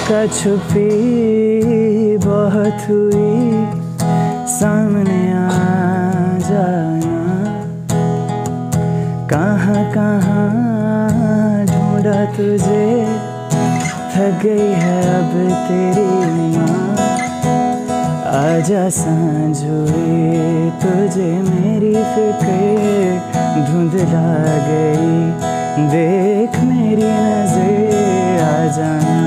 लुका छुपी बहुत हुई, सामने आ जाना। कहाँ कहाँ ढूंढा तुझे, थक गई है अब तेरी माँ। आजा सांझ हुई, तुझे मेरी फिक्र धुंधला गई। देख मेरी नजर आ जाना।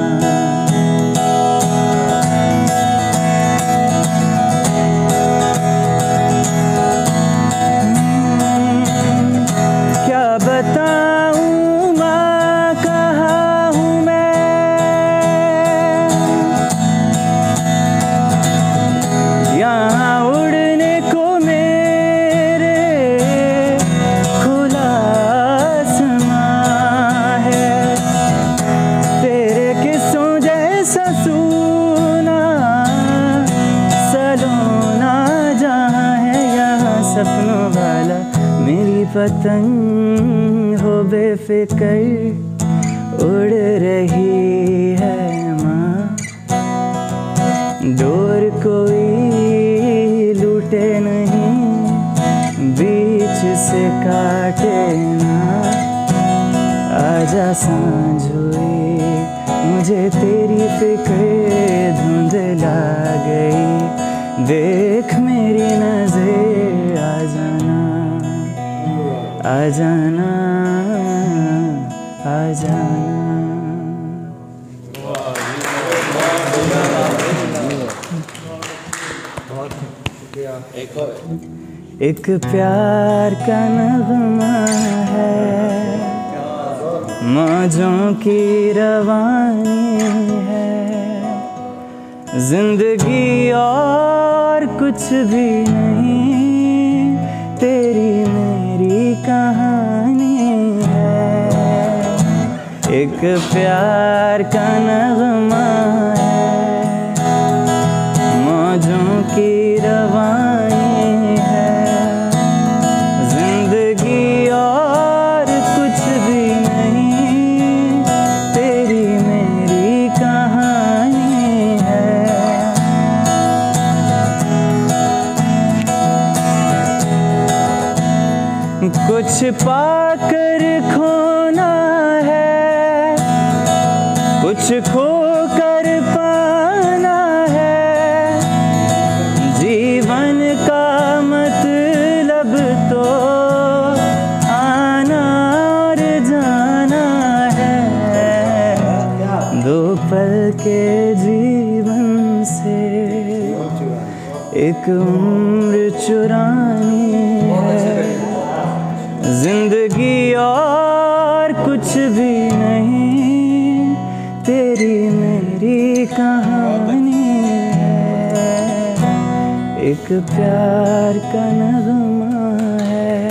क्या बताऊं माँ कहाँ हूँ मैं, यहाँ उड़ने को मेरे खुला आसमां है। तेरे किस्सों जैसा सूना सलोना जहाँ है, यहाँ सपनों वाला मेरी पतंग हो बेफिक्र उड़ रही है माँ। डोर कोई लूटे नहीं, बीच से काटे ना। आजा सांझ हुई, मुझे तेरी फिक्र धुंधला गई। देख मेरी नजर आ जाना, आ जाना, आ जाना। एक प्यार का नगमा है, मौजों की रवानी है। जिंदगी और कुछ भी नहीं, तेरी मेरी कहानी है। एक प्यार का नगमा है, मौजों की रवानी है। जिंदगी और कुछ भी नहीं, तेरी मेरी कहानी है। कुछ पाकर खोना है, कुछ खोकर पाना है। जीवन का मतलब तो आना और जाना है। दो पल के जीवन से एक उम्र चुरानी है। जिंदगी और कुछ भी नहीं, तेरी मेरी कहानी है। एक प्यार का नगमा है।